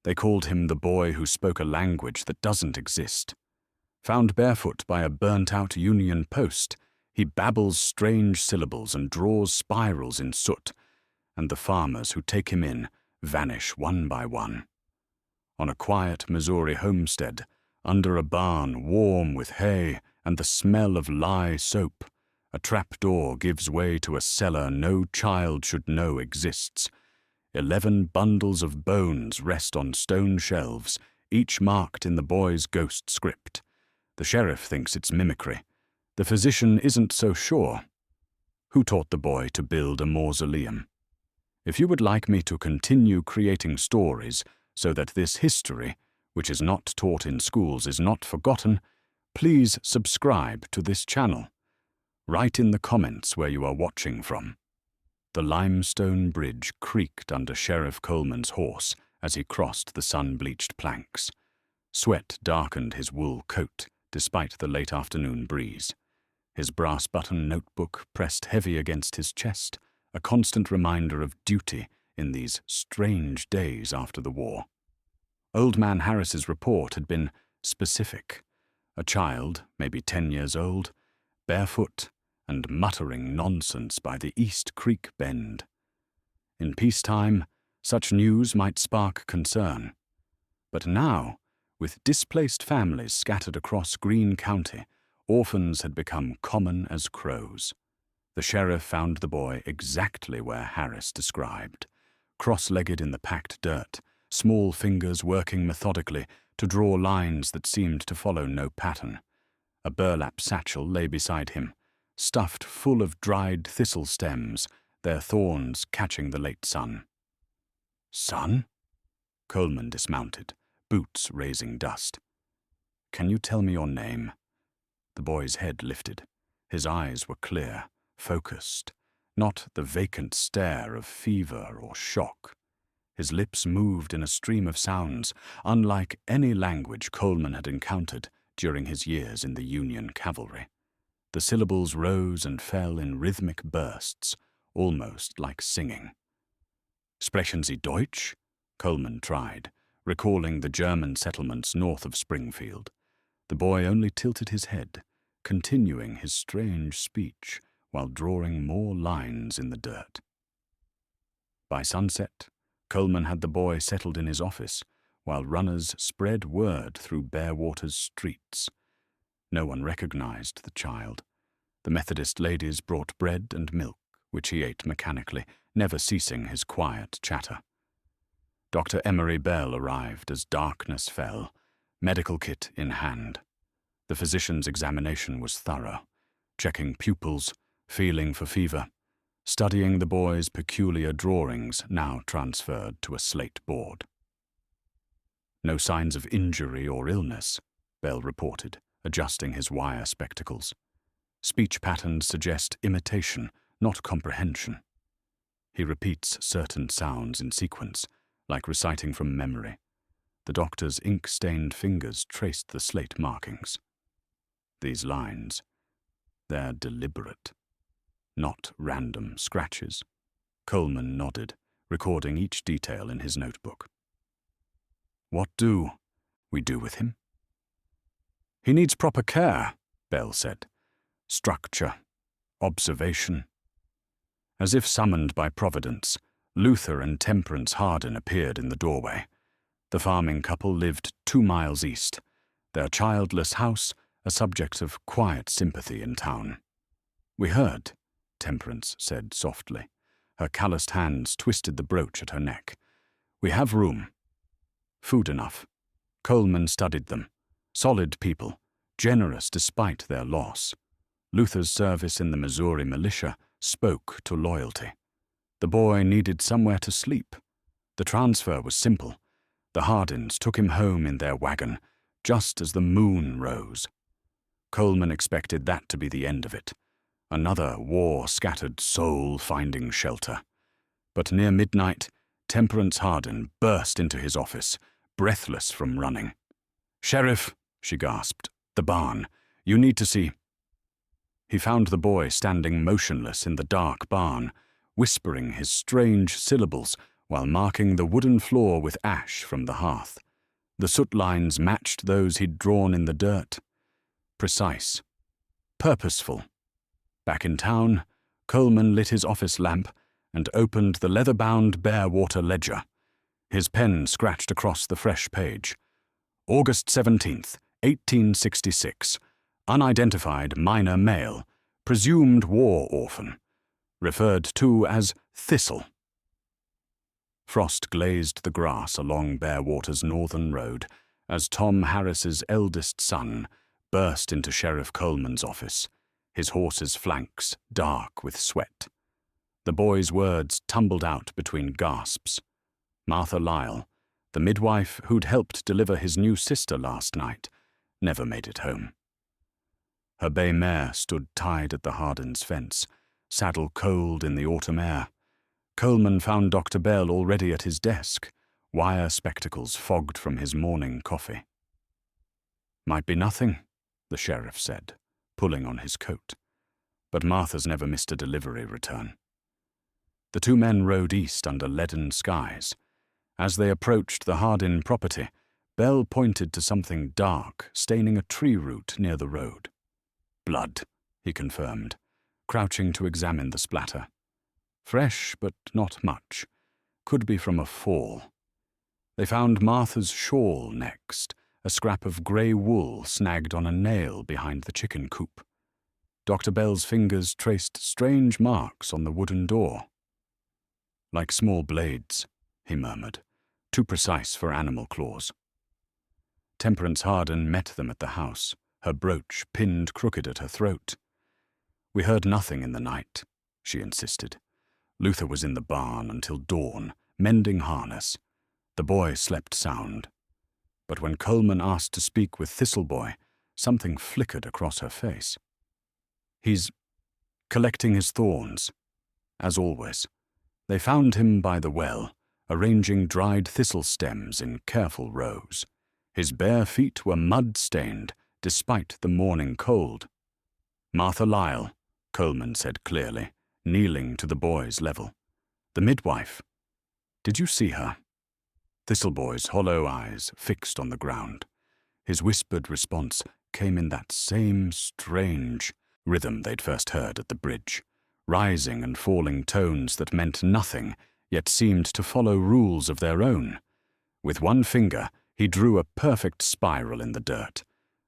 They called him the boy who spoke a language that doesn't exist. Found barefoot by a burnt-out Union post, he babbles strange syllables and draws spirals in soot, and the farmers who take him in vanish one by one. On a quiet Missouri homestead, under a barn warm with hay and the smell of lye soap, a trapdoor gives way to a cellar no child should know exists. 11 bundles of bones rest on stone shelves, each marked in the boy's ghost script. The sheriff thinks it's mimicry. The physician isn't so sure. Who taught the boy to build a mausoleum? If you would like me to continue creating stories so that this history, which is not taught in schools, is not forgotten, please subscribe to this channel. Write in the comments where you are watching from. The limestone bridge creaked under Sheriff Coleman's horse as he crossed the sun-bleached planks. Sweat darkened his wool coat despite the late afternoon breeze. His brass-button notebook pressed heavy against his chest, a constant reminder of duty in these strange days after the war. Old Man Harris's report had been specific. A child, maybe 10 years old, barefoot, and muttering nonsense by the East Creek Bend. In peacetime, such news might spark concern. But now, with displaced families scattered across Greene County, orphans had become common as crows. The sheriff found the boy exactly where Harris described, cross-legged in the packed dirt, small fingers working methodically to draw lines that seemed to follow no pattern. A burlap satchel lay beside him, stuffed full of dried thistle stems, their thorns catching the late sun. "Son?" Coleman dismounted, boots raising dust. "Can you tell me your name?" The boy's head lifted. His eyes were clear, focused, not the vacant stare of fever or shock. His lips moved in a stream of sounds, unlike any language Coleman had encountered during his years in the Union cavalry. The syllables rose and fell in rhythmic bursts, almost like singing. "Sprechen Sie Deutsch?" Coleman tried, recalling the German settlements north of Springfield. The boy only tilted his head, continuing his strange speech while drawing more lines in the dirt. By sunset, Coleman had the boy settled in his office, while runners spread word through Bearwater's streets. No one recognized the child. The Methodist ladies brought bread and milk, which he ate mechanically, never ceasing his quiet chatter. Dr. Emery Bell arrived as darkness fell, medical kit in hand. The physician's examination was thorough, checking pupils, feeling for fever, studying the boy's peculiar drawings now transferred to a slate board. "No signs of injury or illness," Bell reported, adjusting his wire spectacles. "Speech patterns suggest imitation, not comprehension." He repeats certain sounds in sequence, like reciting from memory. The doctor's ink-stained fingers traced the slate markings. These lines, they're deliberate, not random scratches. Coleman nodded, recording each detail in his notebook. "What do we do with him?" "He needs proper care," Bell said. "Structure, observation." As if summoned by Providence, Luther and Temperance Hardin appeared in the doorway. The farming couple lived 2 miles east, their childless house a subject of quiet sympathy in town. "We heard," Temperance said softly. Her calloused hands twisted the brooch at her neck. "We have room. Food enough." Coleman studied them. Solid people, generous despite their loss. Luther's service in the Missouri militia spoke to loyalty. The boy needed somewhere to sleep. The transfer was simple. The Hardins took him home in their wagon, just as the moon rose. Coleman expected that to be the end of it. Another war-scattered soul finding shelter. But near midnight, Temperance Hardin burst into his office, breathless from running. "Sheriff," she gasped, "the barn. You need to see." He found the boy standing motionless in the dark barn, whispering his strange syllables while marking the wooden floor with ash from the hearth. The soot lines matched those he'd drawn in the dirt. Precise. Purposeful. Back in town, Coleman lit his office lamp and opened the leather-bound Barewater ledger. His pen scratched across the fresh page. August 17th, 1866. Unidentified minor male, presumed war orphan, referred to as Thistle. Frost glazed the grass along Barewater's northern road as Tom Harris's eldest son burst into Sheriff Coleman's office, his horse's flanks dark with sweat. The boy's words tumbled out between gasps. Martha Lyle, the midwife who'd helped deliver his new sister last night, never made it home. Her bay mare stood tied at the Hardins' fence, saddle cold in the autumn air. Coleman found Dr. Bell already at his desk, wire spectacles fogged from his morning coffee. "Might be nothing," the sheriff said, pulling on his coat. But Martha's never missed a delivery return. The two men rode east under leaden skies. As they approached the Hardin property, Bell pointed to something dark staining a tree root near the road. "Blood," he confirmed, crouching to examine the splatter. Fresh, but not much. Could be from a fall. They found Martha's shawl next, a scrap of grey wool snagged on a nail behind the chicken coop. Dr. Bell's fingers traced strange marks on the wooden door. "Like small blades," he murmured, too precise for animal claws. Temperance Hardin met them at the house, her brooch pinned crooked at her throat. "We heard nothing in the night," she insisted. "Luther was in the barn until dawn, mending harness. The boy slept sound. But when Coleman asked to speak with Thistleboy, something flickered across her face. He's collecting his thorns, as always. They found him by the well, arranging dried thistle stems in careful rows. His bare feet were mud-stained, despite the morning cold." "Martha Lyle," Coleman said clearly, kneeling to the boy's level. "The midwife. Did you see her?" Thistleboy's hollow eyes fixed on the ground. His whispered response came in that same strange rhythm they'd first heard at the bridge, rising and falling tones that meant nothing, yet seemed to follow rules of their own. With one finger, he drew a perfect spiral in the dirt.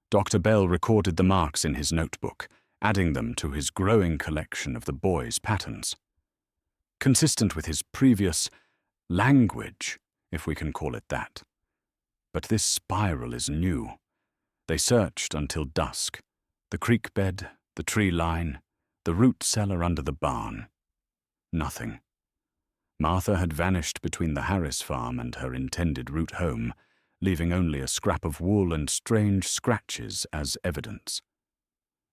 Dr. Bell recorded the marks in his notebook, adding them to his growing collection of the boy's patterns. Consistent with his previous language, if we can call it that. But this spiral is new. They searched until dusk. The creek bed, the tree line, the root cellar under the barn. Nothing. Martha had vanished between the Harris farm and her intended route home, leaving only a scrap of wool and strange scratches as evidence.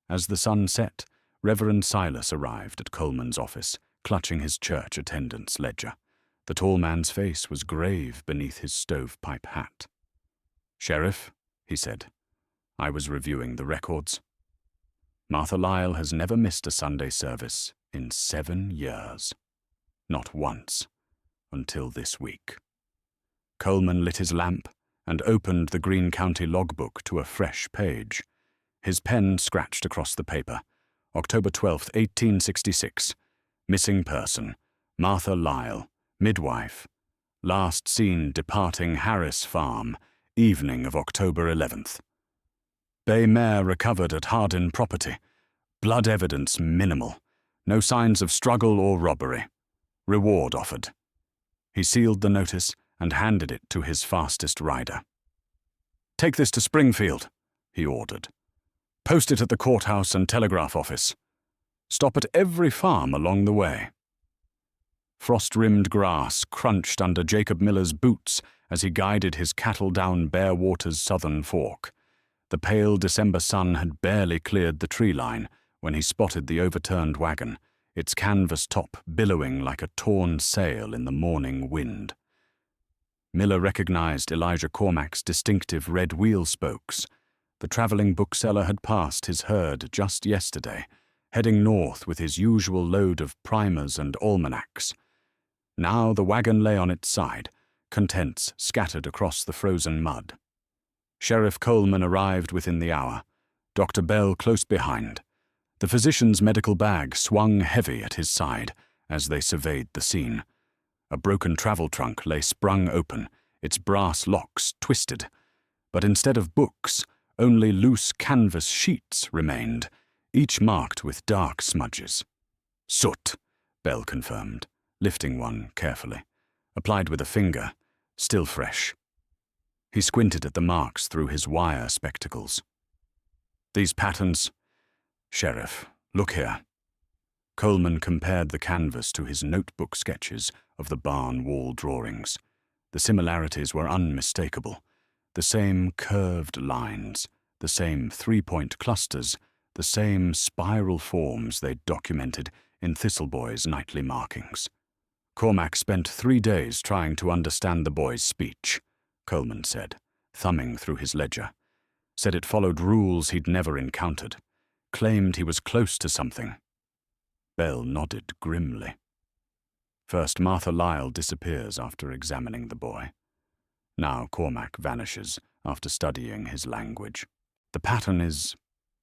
As the sun set, Reverend Silas arrived at Coleman's office, clutching his church attendance ledger. The tall man's face was grave beneath his stovepipe hat. "Sheriff," he said, "I was reviewing the records. Martha Lyle has never missed a Sunday service in 7 years. Not once, until this week." Coleman lit his lamp and opened the Greene County logbook to a fresh page. His pen scratched across the paper. October 12th, 1866. Missing person, Martha Lyle, midwife. Last seen departing Harris Farm, evening of October 11th. Bay mare recovered at Hardin property. Blood evidence minimal. No signs of struggle or robbery. Reward offered. He sealed the notice and handed it to his fastest rider. "Take this to Springfield," he ordered. "Post it at the courthouse and telegraph office. Stop at every farm along the way." Frost-rimmed grass crunched under Jacob Miller's boots as he guided his cattle down Barewater's southern fork. The pale December sun had barely cleared the tree line when he spotted the overturned wagon, its canvas top billowing like a torn sail in the morning wind. Miller recognized Elijah Cormac's distinctive red wheel spokes. The traveling bookseller had passed his herd just yesterday, heading north with his usual load of primers and almanacs. Now the wagon lay on its side, contents scattered across the frozen mud. Sheriff Coleman arrived within the hour, Dr. Bell close behind. The physician's medical bag swung heavy at his side as they surveyed the scene. A broken travel trunk lay sprung open, its brass locks twisted. But instead of books, only loose canvas sheets remained, each marked with dark smudges. "Soot," Bell confirmed, lifting one carefully. Applied with a finger, still fresh. He squinted at the marks through his wire spectacles. "These patterns—" "Sheriff, look here." Coleman compared the canvas to his notebook sketches of the barn wall drawings. The similarities were unmistakable. The same curved lines, the same three-point clusters, the same spiral forms they'd documented in Thistleboy's nightly markings. "Cormac spent 3 days trying to understand the boy's speech," Coleman said, thumbing through his ledger. "Said it followed rules he'd never encountered. Claimed he was close to something." Bell nodded grimly. First, Martha Lyle disappears after examining the boy. Now Cormac vanishes after studying his language. The pattern is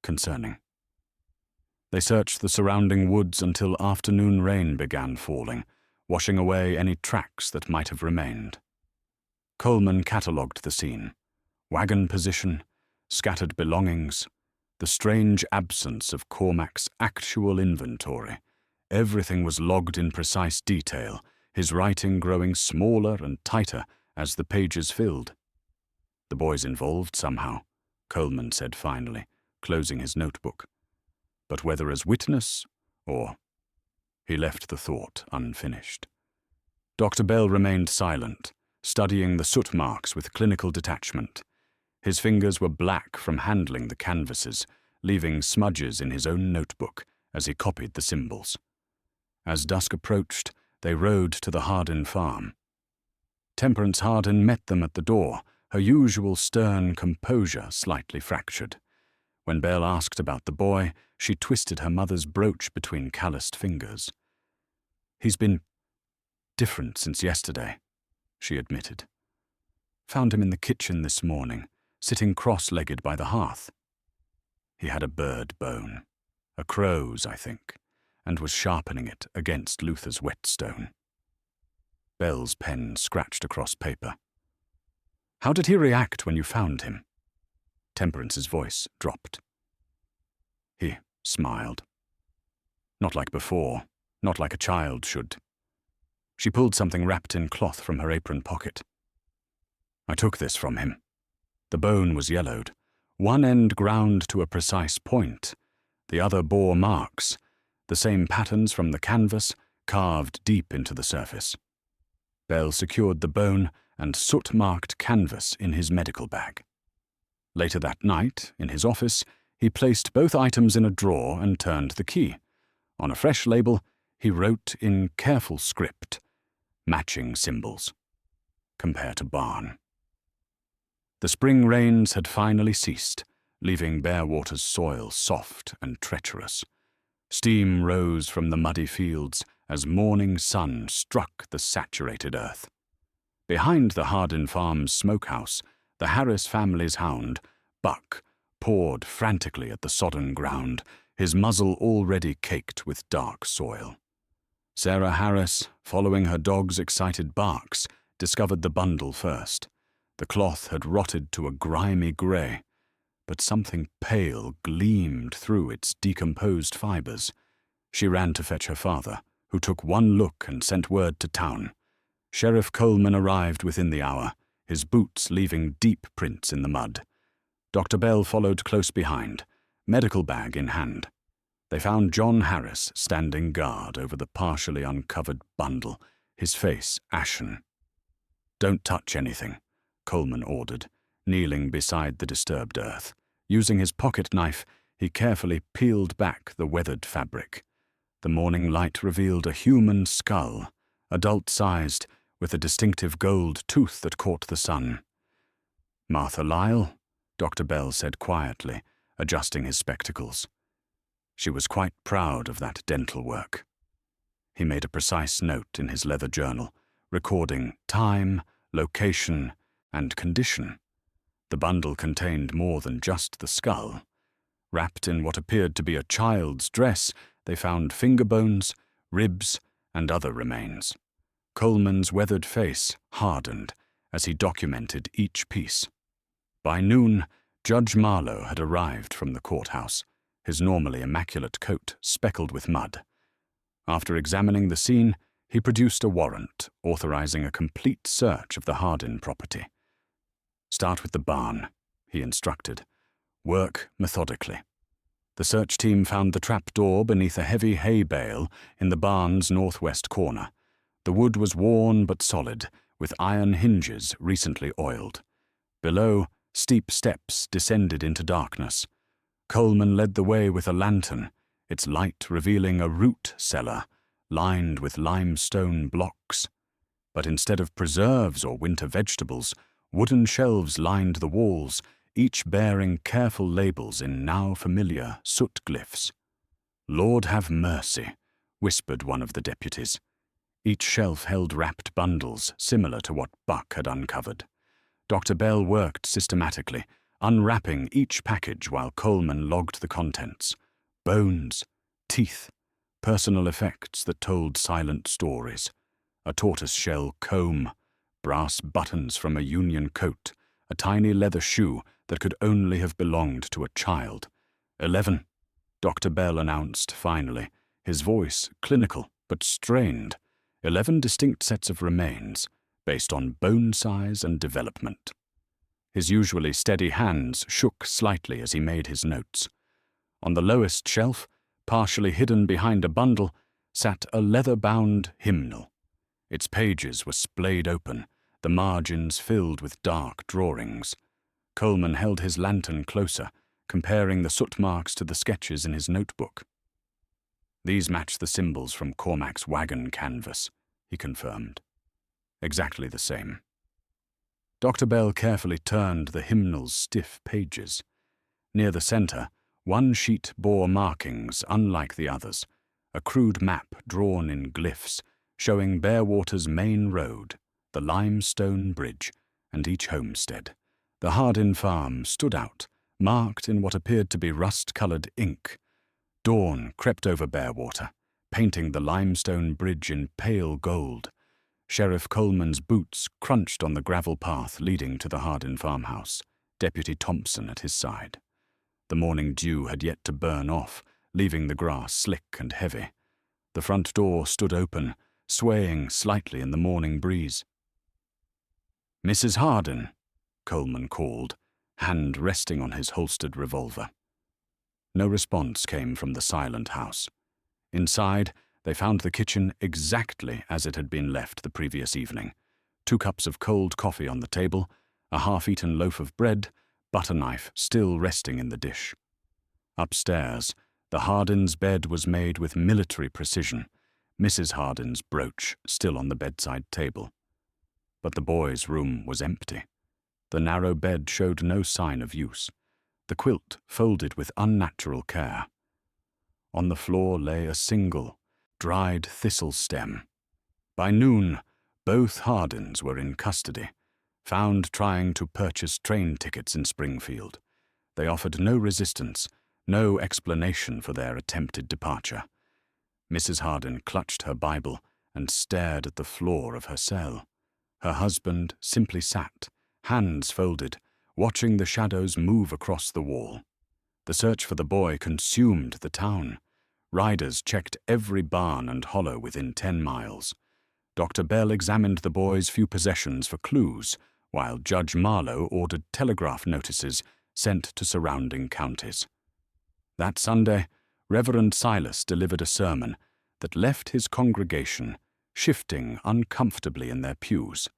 concerning. They searched the surrounding woods until afternoon rain began falling, washing away any tracks that might have remained. Coleman catalogued the scene. Wagon position, scattered belongings, the strange absence of Cormac's actual inventory. Everything was logged in precise detail, his writing growing smaller and tighter as the pages filled. "The boy's involved somehow," Coleman said finally, closing his notebook. "But whether as witness or—" He left the thought unfinished. Dr. Bell remained silent, studying the soot marks with clinical detachment. His fingers were black from handling the canvases, leaving smudges in his own notebook as he copied the symbols. As dusk approached, they rode to the Hardin farm. Temperance Hardin met them at the door, her usual stern composure slightly fractured. When Bell asked about the boy, she twisted her mother's brooch between calloused fingers. "He's been different since yesterday," she admitted. "Found him in the kitchen this morning, sitting cross-legged by the hearth. He had a bird bone, a crow's, I think, and was sharpening it against Luther's whetstone." Bell's pen scratched across paper. "How did he react when you found him?" Temperance's voice dropped. He smiled. "Not like before, not like a child should." She pulled something wrapped in cloth from her apron pocket. "I took this from him." The bone was yellowed, one end ground to a precise point, the other bore marks, the same patterns from the canvas carved deep into the surface. Bell secured the bone and soot-marked canvas in his medical bag. Later that night, in his office, he placed both items in a drawer and turned the key. On a fresh label, he wrote in careful script, matching symbols. "Compare to barn." The spring rains had finally ceased, leaving Bearwater's soil soft and treacherous. Steam rose from the muddy fields as morning sun struck the saturated earth. Behind the Hardin Farms smokehouse, the Harris family's hound, Buck, pawed frantically at the sodden ground, his muzzle already caked with dark soil. Sarah Harris, following her dog's excited barks, discovered the bundle first. The cloth had rotted to a grimy grey, but something pale gleamed through its decomposed fibres. She ran to fetch her father, who took one look and sent word to town. Sheriff Coleman arrived within the hour, his boots leaving deep prints in the mud. Dr. Bell followed close behind, medical bag in hand. They found John Harris standing guard over the partially uncovered bundle, his face ashen. "Don't touch anything," Coleman ordered, kneeling beside the disturbed earth. Using his pocket knife, he carefully peeled back the weathered fabric. The morning light revealed a human skull, adult-sized, with a distinctive gold tooth that caught the sun. "Martha Lyle," Dr. Bell said quietly, adjusting his spectacles. She was quite proud of that dental work. He made a precise note in his leather journal, recording time, location, and condition. The bundle contained more than just the skull. Wrapped in what appeared to be a child's dress, they found finger bones, ribs, and other remains. Coleman's weathered face hardened as he documented each piece. By noon, Judge Marlowe had arrived from the courthouse, his normally immaculate coat speckled with mud. After examining the scene, he produced a warrant authorizing a complete search of the Hardin property. "Start with the barn," he instructed. "Work methodically." The search team found the trapdoor beneath a heavy hay bale in the barn's northwest corner. The wood was worn but solid, with iron hinges recently oiled. Below, steep steps descended into darkness. Coleman led the way with a lantern, its light revealing a root cellar lined with limestone blocks. But instead of preserves or winter vegetables, wooden shelves lined the walls, each bearing careful labels in now familiar soot glyphs. "Lord have mercy," whispered one of the deputies. Each shelf held wrapped bundles similar to what Buck had uncovered. Dr. Bell worked systematically, unwrapping each package while Coleman logged the contents. Bones, teeth, personal effects that told silent stories. A tortoiseshell comb, brass buttons from a Union coat, a tiny leather shoe that could only have belonged to a child. 11, Dr. Bell announced finally, his voice clinical but strained. 11 distinct sets of remains, based on bone size and development. His usually steady hands shook slightly as he made his notes. On the lowest shelf, partially hidden behind a bundle, sat a leather-bound hymnal. Its pages were splayed open, the margins filled with dark drawings. Coleman held his lantern closer, comparing the soot marks to the sketches in his notebook. "These match the symbols from Cormac's wagon canvas," he confirmed. "Exactly the same." Dr. Bell carefully turned the hymnal's stiff pages. Near the center, one sheet bore markings unlike the others, a crude map drawn in glyphs showing Bearwater's main road, the limestone bridge, and each homestead. The Hardin farm stood out, marked in what appeared to be rust-colored ink. Dawn crept over Bearwater, painting the limestone bridge in pale gold. Sheriff Coleman's boots crunched on the gravel path leading to the Hardin farmhouse, Deputy Thompson at his side. The morning dew had yet to burn off, leaving the grass slick and heavy. The front door stood open, swaying slightly in the morning breeze. "Mrs. Hardin," Coleman called, hand resting on his holstered revolver. No response came from the silent house. Inside, they found the kitchen exactly as it had been left the previous evening. 2 cups of cold coffee on the table, a half-eaten loaf of bread, butter knife still resting in the dish. Upstairs, the Hardins' bed was made with military precision, Mrs. Hardin's brooch still on the bedside table. But the boys' room was empty. The narrow bed showed no sign of use, the quilt folded with unnatural care. On the floor lay a single, dried thistle stem. By noon, both Hardins were in custody, found trying to purchase train tickets in Springfield. They offered no resistance, no explanation for their attempted departure. Mrs. Hardin clutched her Bible and stared at the floor of her cell. Her husband simply sat, hands folded, watching the shadows move across the wall. The search for the boy consumed the town. Riders checked every barn and hollow within 10 miles. Dr. Bell examined the boy's few possessions for clues, while Judge Marlowe ordered telegraph notices sent to surrounding counties. That Sunday, Reverend Silas delivered a sermon that left his congregation shifting uncomfortably in their pews.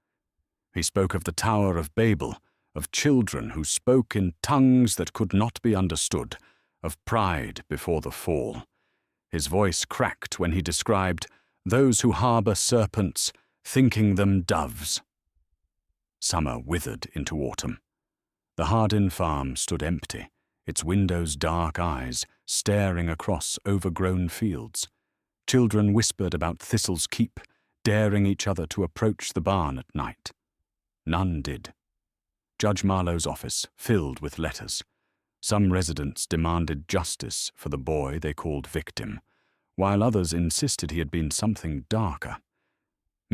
He spoke of the Tower of Babel, of children who spoke in tongues that could not be understood, of pride before the fall. His voice cracked when he described those who harbor serpents, thinking them doves. Summer withered into autumn. The Hardin farm stood empty, its windows dark eyes staring across overgrown fields. Children whispered about Thistle's Keep, daring each other to approach the barn at night. None did. Judge Marlowe's office filled with letters. Some residents demanded justice for the boy they called victim, while others insisted he had been something darker.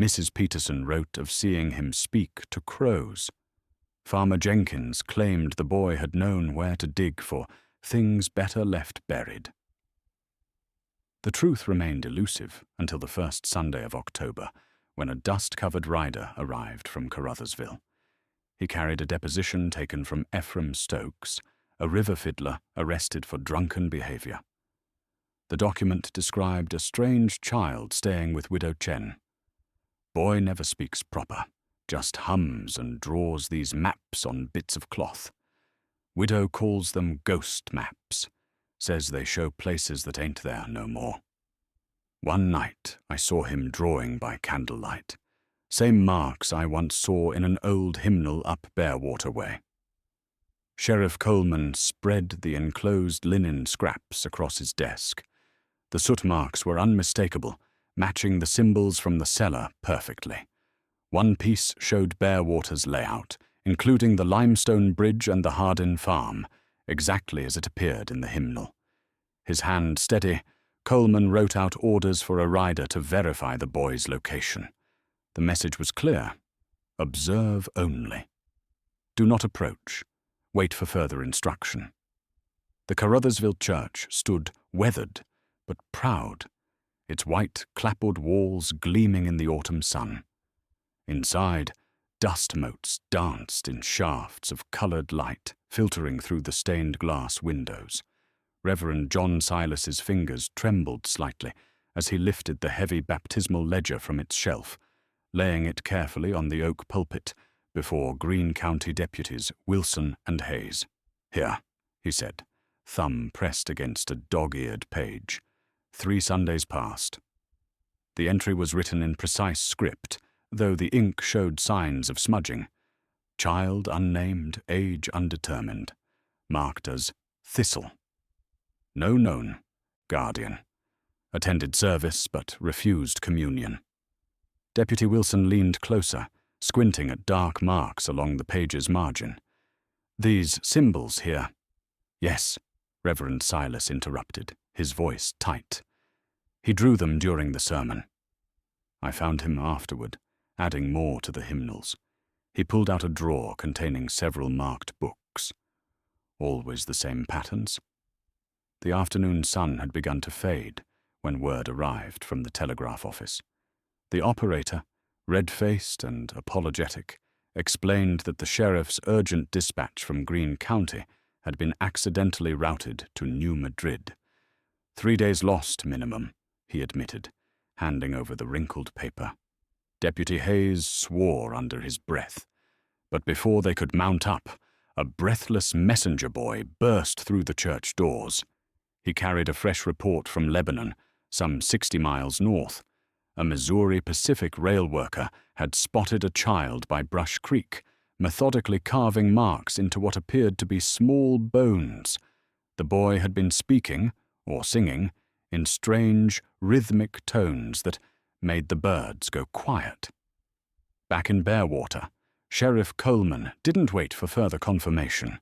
Mrs. Peterson wrote of seeing him speak to crows. Farmer Jenkins claimed the boy had known where to dig for things better left buried. The truth remained elusive until the first Sunday of October, when a dust-covered rider arrived from Carruthersville. He carried a deposition taken from Ephraim Stokes, a river fiddler arrested for drunken behavior. The document described a strange child staying with Widow Chen. Boy never speaks proper, just hums and draws these maps on bits of cloth. Widow calls them ghost maps, says they show places that ain't there no more. One night I saw him drawing by candlelight, same marks I once saw in an old hymnal up Bearwater Way. Sheriff Coleman spread the enclosed linen scraps across his desk. The soot marks were unmistakable, matching the symbols from the cellar perfectly. One piece showed Bearwater's layout, including the limestone bridge and the Hardin farm, exactly as it appeared in the hymnal. His hand steady, Coleman wrote out orders for a rider to verify the boy's location. The message was clear: observe only. Do not approach. Wait for further instruction. The Carruthersville church stood weathered but proud, its white clapboard walls gleaming in the autumn sun. Inside, dust motes danced in shafts of coloured light filtering through the stained glass windows. Reverend John Silas's fingers trembled slightly as he lifted the heavy baptismal ledger from its shelf, laying it carefully on the oak pulpit before Greene County deputies Wilson and Hayes. "Here," he said, thumb pressed against a dog-eared page. 3 Sundays passed. The entry was written in precise script, though the ink showed signs of smudging. Child unnamed, age undetermined, marked as Thistle. No known, guardian. Attended service but refused communion. Deputy Wilson leaned closer, squinting at dark marks along the page's margin. "These symbols here." "Yes," Reverend Silas interrupted, his voice tight. "He drew them during the sermon." I found him afterward, adding more to the hymnals. He pulled out a drawer containing several marked books. Always the same patterns. The afternoon sun had begun to fade when word arrived from the telegraph office. The operator, red-faced and apologetic, explained that the sheriff's urgent dispatch from Greene County had been accidentally routed to New Madrid. 3 days lost minimum, he admitted, handing over the wrinkled paper. Deputy Hayes swore under his breath, but before they could mount up, a breathless messenger boy burst through the church doors. He carried a fresh report from Lebanon, some 60 miles north. A Missouri Pacific rail worker had spotted a child by Brush Creek, methodically carving marks into what appeared to be small bones. The boy had been speaking, or singing, in strange, rhythmic tones that made the birds go quiet. Back in Bearwater, Sheriff Coleman didn't wait for further confirmation.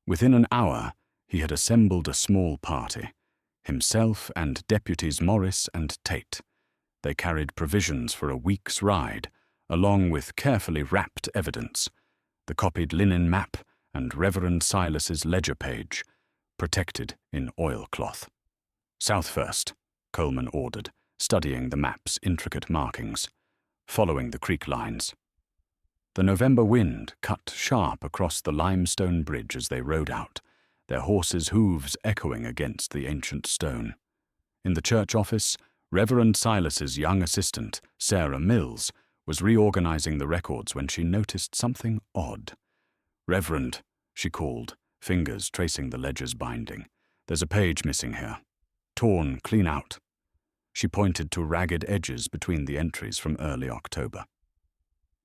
Within an hour, he had assembled a small party, himself and deputies Morris and Tate. They carried provisions for a week's ride, along with carefully wrapped evidence, the copied linen map and Reverend Silas's ledger page, protected in oilcloth. "South first," Coleman ordered, studying the map's intricate markings, following the creek lines. The November wind cut sharp across the limestone bridge as they rode out, their horses' hooves echoing against the ancient stone. In the church office, Reverend Silas's young assistant, Sarah Mills, was reorganizing the records when she noticed something odd. "Reverend," she called, fingers tracing the ledger's binding. "There's a page missing here. Torn clean out." She pointed to ragged edges between the entries from early October.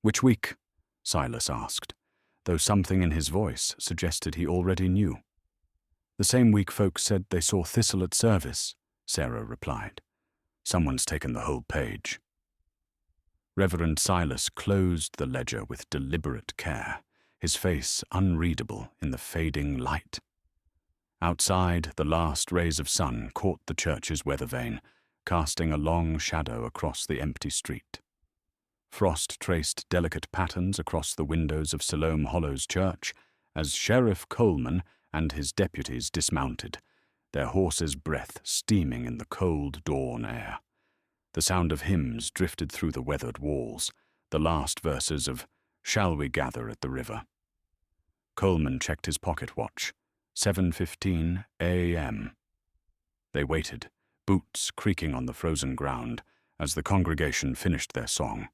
"Which week?" Silas asked, though something in his voice suggested he already knew. "The same week folks said they saw Thistle at service," Sarah replied. Someone's taken the whole page. Reverend Silas closed the ledger with deliberate care, his face unreadable in the fading light. Outside, the last rays of sun caught the church's weather vane, casting a long shadow across the empty street. Frost traced delicate patterns across the windows of Siloam Hollows Church as Sheriff Coleman and his deputies dismounted, their horses' breath steaming in the cold dawn air. The sound of hymns drifted through the weathered walls, the last verses of "Shall We Gather at the River?" Coleman checked his pocket watch. 7:15 a.m. They waited, boots creaking on the frozen ground, as the congregation finished their song.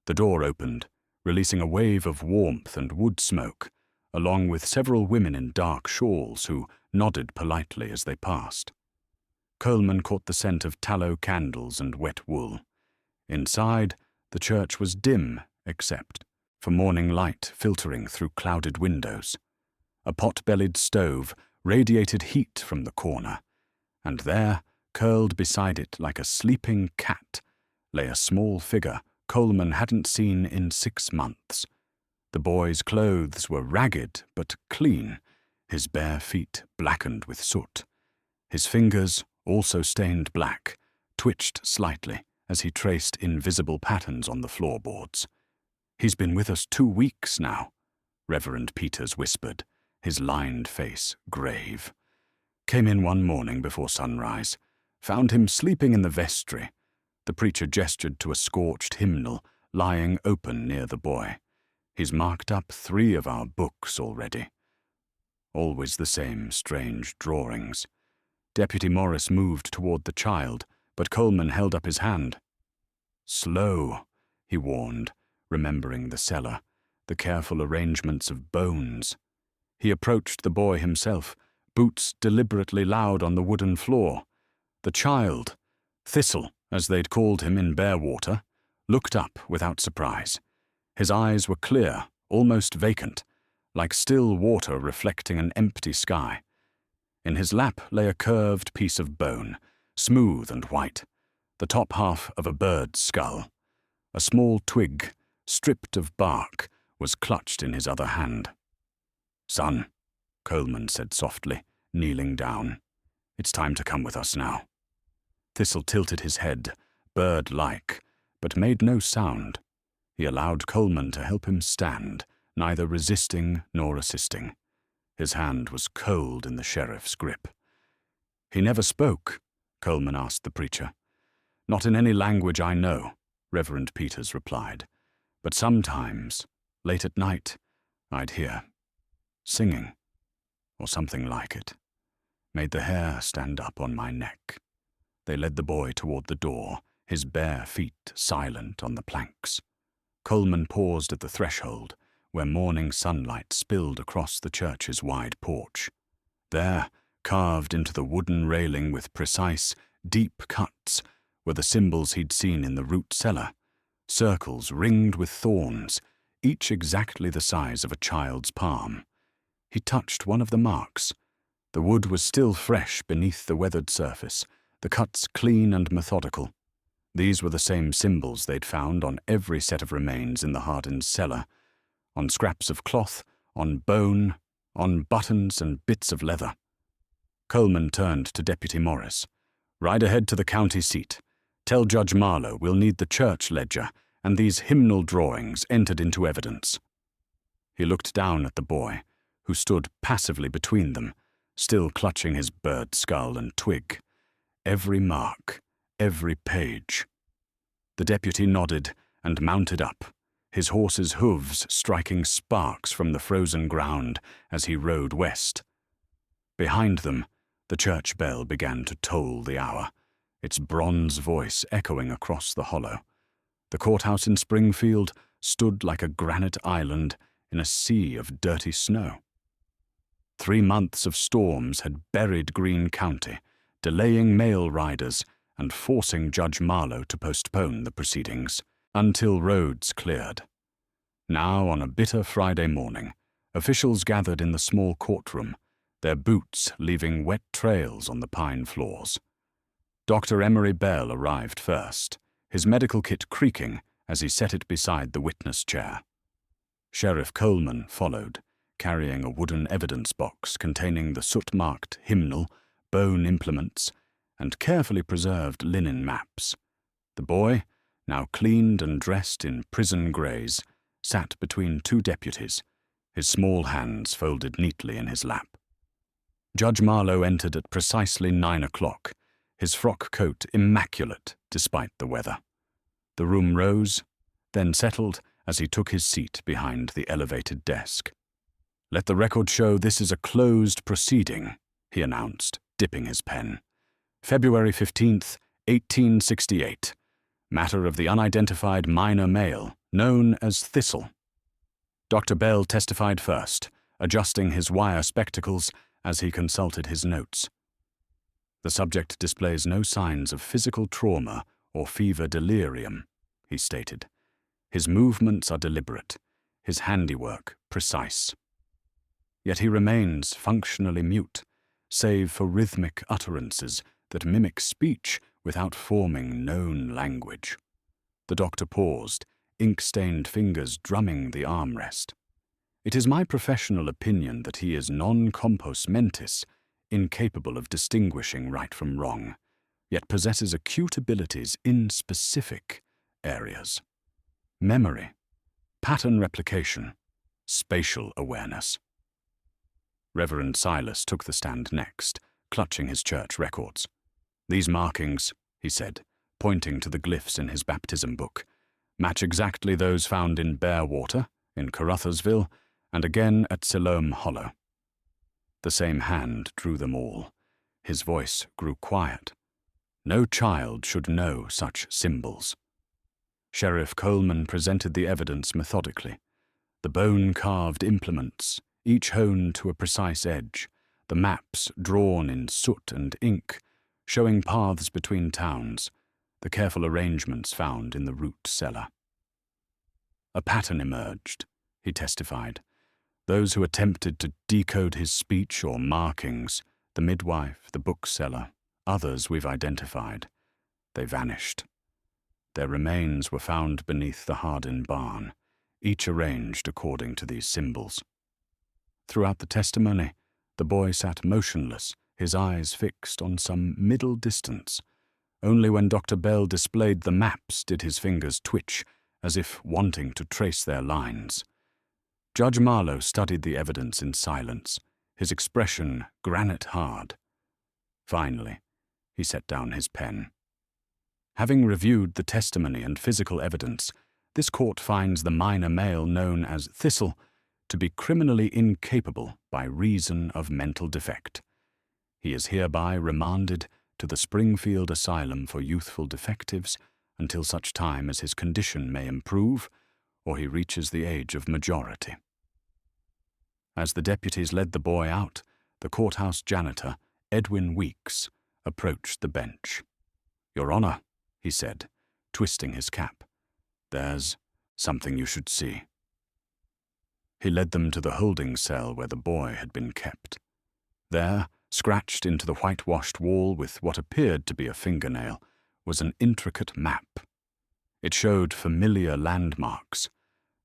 The door opened, releasing a wave of warmth and wood smoke, along with several women in dark shawls who nodded politely as they passed. Coleman caught the scent of tallow candles and wet wool. Inside, the church was dim, except for morning light filtering through clouded windows. A pot-bellied stove radiated heat from the corner, and there, curled beside it like a sleeping cat, lay a small figure Coleman hadn't seen in 6 months. The boy's clothes were ragged but clean, his bare feet blackened with soot. His fingers, also stained black, twitched slightly as he traced invisible patterns on the floorboards. "He's been with us 2 weeks now," Reverend Peters whispered, his lined face grave. "Came in one morning before sunrise, found him sleeping in the vestry." The preacher gestured to a scorched hymnal lying open near the boy. "He's marked up 3 of our books already." Always the same strange drawings. Deputy Morris moved toward the child, but Coleman held up his hand. "Slow," he warned, remembering the cellar, the careful arrangements of bones. He approached the boy himself, boots deliberately loud on the wooden floor. The child, Thistle, as they'd called him in Bearwater, looked up without surprise. His eyes were clear, almost vacant, like still water reflecting an empty sky. In his lap lay a curved piece of bone, smooth and white, the top half of a bird's skull. A small twig, stripped of bark, was clutched in his other hand. "Son," Coleman said softly, kneeling down. "It's time to come with us now." Thistle tilted his head, bird-like, but made no sound. He allowed Coleman to help him stand, neither resisting nor assisting. His hand was cold in the sheriff's grip. "He never spoke?" Coleman asked the preacher. "Not in any language I know," Reverend Peters replied. "But sometimes, late at night, I'd hear singing, or something like it. Made the hair stand up on my neck." They led the boy toward the door, his bare feet silent on the planks. Coleman paused at the threshold, where morning sunlight spilled across the church's wide porch. There, carved into the wooden railing with precise, deep cuts, were the symbols he'd seen in the root cellar, circles ringed with thorns, each exactly the size of a child's palm. He touched one of the marks. The wood was still fresh beneath the weathered surface, the cuts clean and methodical. These were the same symbols they'd found on every set of remains in the Hardens' cellar, on scraps of cloth, on bone, on buttons and bits of leather. Coleman turned to Deputy Morris. "Ride ahead to the county seat. Tell Judge Marlowe we'll need the church ledger and these hymnal drawings entered into evidence." He looked down at the boy, who stood passively between them, still clutching his bird skull and twig. Every mark, every page. The deputy nodded and mounted up, his horse's hooves striking sparks from the frozen ground as he rode west. Behind them, the church bell began to toll the hour, its bronze voice echoing across the hollow. The courthouse in Springfield stood like a granite island in a sea of dirty snow. 3 months of storms had buried Greene County, delaying mail riders and forcing Judge Marlowe to postpone the proceedings until roads cleared. Now, on a bitter Friday morning, officials gathered in the small courtroom, their boots leaving wet trails on the pine floors. Dr. Emery Bell arrived first, his medical kit creaking as he set it beside the witness chair. Sheriff Coleman followed, carrying a wooden evidence box containing the soot-marked hymnal, bone implements, and carefully preserved linen maps. The boy, now cleaned and dressed in prison greys, sat between two deputies, his small hands folded neatly in his lap. Judge Marlowe entered at precisely 9 o'clock, his frock coat immaculate despite the weather. The room rose, then settled as he took his seat behind the elevated desk. "Let the record show this is a closed proceeding," he announced, dipping his pen. "February 15th, 1868. Matter of the unidentified minor male, known as Thistle." Dr. Bell testified first, adjusting his wire spectacles as he consulted his notes. "The subject displays no signs of physical trauma or fever delirium," he stated. "His movements are deliberate, his handiwork precise. Yet he remains functionally mute, save for rhythmic utterances that mimic speech without forming known language." The doctor paused, ink-stained fingers drumming the armrest. "It is my professional opinion that he is non compos mentis, incapable of distinguishing right from wrong, yet possesses acute abilities in specific areas. Memory, pattern replication, spatial awareness." Reverend Silas took the stand next, clutching his church records. "These markings," he said, pointing to the glyphs in his baptism book, "match exactly those found in Bearwater, in Carruthersville, and again at Siloam Hollow." The same hand drew them all. His voice grew quiet. No child should know such symbols. Sheriff Coleman presented the evidence methodically. The bone-carved implements, each honed to a precise edge, the maps drawn in soot and ink, showing paths between towns, the careful arrangements found in the root cellar. "A pattern emerged," he testified. "Those who attempted to decode his speech or markings, the midwife, the bookseller, others we've identified, they vanished. Their remains were found beneath the Hardin barn, each arranged according to these symbols." Throughout the testimony, the boy sat motionless, his eyes fixed on some middle distance. Only when Dr. Bell displayed the maps did his fingers twitch, as if wanting to trace their lines. Judge Marlowe studied the evidence in silence, his expression granite hard. Finally, he set down his pen. "Having reviewed the testimony and physical evidence, this court finds the minor male known as Thistle to be criminally incapable by reason of mental defect. He is hereby remanded to the Springfield Asylum for Youthful Defectives until such time as his condition may improve or he reaches the age of majority." As the deputies led the boy out, the courthouse janitor, Edwin Weeks, approached the bench. "Your Honor," he said, twisting his cap, "there's something you should see." He led them to the holding cell where the boy had been kept. There, scratched into the whitewashed wall with what appeared to be a fingernail, was an intricate map. It showed familiar landmarks: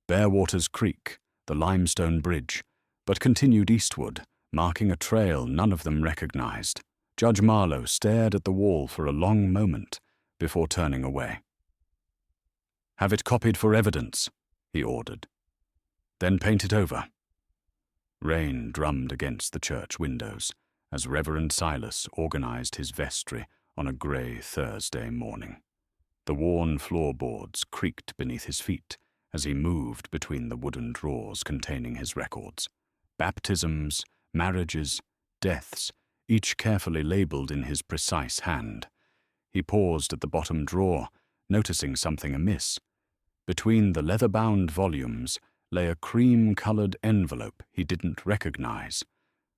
Bearwaters Creek, the limestone bridge, but continued eastward, marking a trail none of them recognized. Judge Marlowe stared at the wall for a long moment before turning away. "Have it copied for evidence," he ordered. "Then paint it over." Rain drummed against the church windows as Reverend Silas organized his vestry on a grey Thursday morning. The worn floorboards creaked beneath his feet as he moved between the wooden drawers containing his records. Baptisms, marriages, deaths, each carefully labeled in his precise hand. He paused at the bottom drawer, noticing something amiss. Between the leather-bound volumes lay a cream-colored envelope he didn't recognize.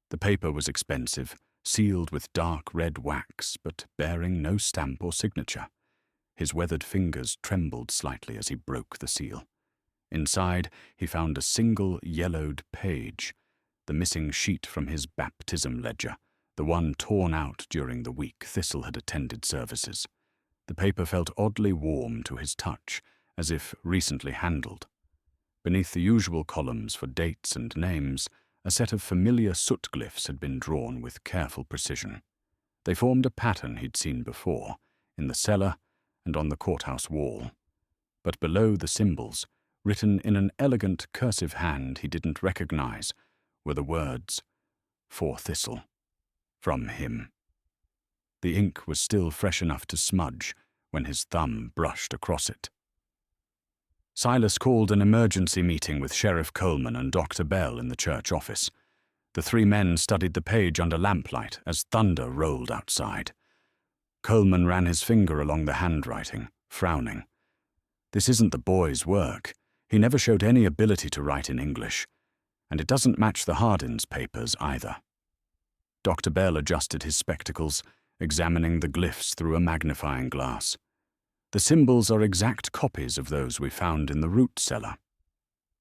The paper was expensive, sealed with dark red wax, but bearing no stamp or signature. His weathered fingers trembled slightly as he broke the seal. Inside, he found a single yellowed page, the missing sheet from his baptism ledger, the one torn out during the week Thistle had attended services. The paper felt oddly warm to his touch, as if recently handled. Beneath the usual columns for dates and names, a set of familiar soot glyphs had been drawn with careful precision. They formed a pattern he'd seen before, in the cellar and on the courthouse wall. But below the symbols, written in an elegant cursive hand he didn't recognize, were the words, "For Thistle. From him." The ink was still fresh enough to smudge when his thumb brushed across it. Silas called an emergency meeting with Sheriff Coleman and Dr. Bell in the church office. The three men studied the page under lamplight as thunder rolled outside. Coleman ran his finger along the handwriting, frowning. This isn't the boy's work. He never showed any ability to write in English. And it doesn't match the Hardins papers either. Dr. Bell adjusted his spectacles, examining the glyphs through a magnifying glass. The symbols are exact copies of those we found in the root cellar.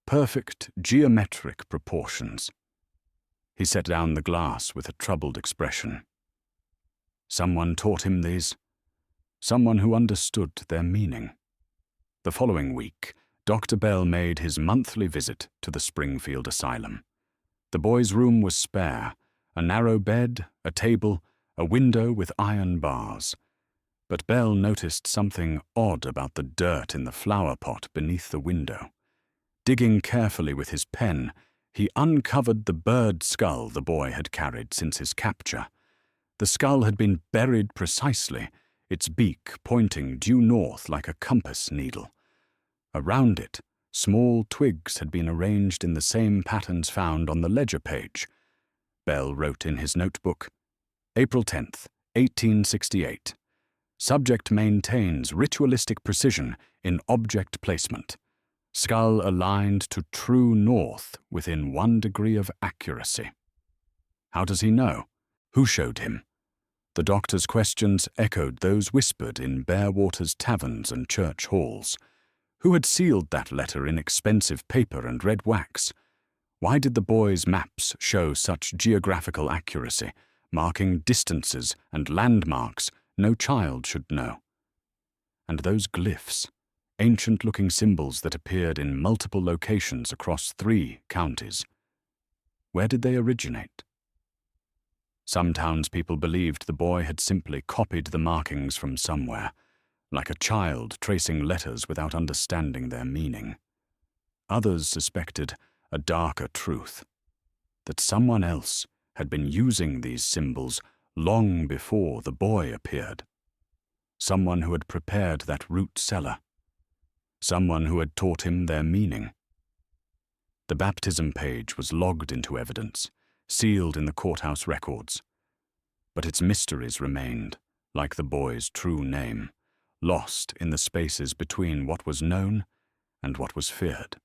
Perfect geometric proportions. He set down the glass with a troubled expression. Someone taught him these. Someone who understood their meaning. The following week, Dr. Bell made his monthly visit to the Springfield Asylum. The boy's room was spare, a narrow bed, a table, a window with iron bars. But Bell noticed something odd about the dirt in the flower pot beneath the window. Digging carefully with his pen, he uncovered the bird skull the boy had carried since his capture. The skull had been buried precisely, its beak pointing due north like a compass needle. Around it, small twigs had been arranged in the same patterns found on the ledger page. Bell wrote in his notebook, April 10th, 1868. Subject maintains ritualistic precision in object placement. Skull aligned to true north within 1 degree of accuracy. How does he know? Who showed him? The doctor's questions echoed those whispered in Bearwater's taverns and church halls. Who had sealed that letter in expensive paper and red wax? Why did the boy's maps show such geographical accuracy, marking distances and landmarks no child should know? And those glyphs, ancient-looking symbols that appeared in multiple locations across 3 counties. Where did they originate? Some townspeople believed the boy had simply copied the markings from somewhere, like a child tracing letters without understanding their meaning. Others suspected a darker truth, that someone else had been using these symbols long before the boy appeared. Someone who had prepared that root cellar. Someone who had taught him their meaning. The baptism page was logged into evidence, sealed in the courthouse records. But its mysteries remained, like the boy's true name, lost in the spaces between what was known and what was feared.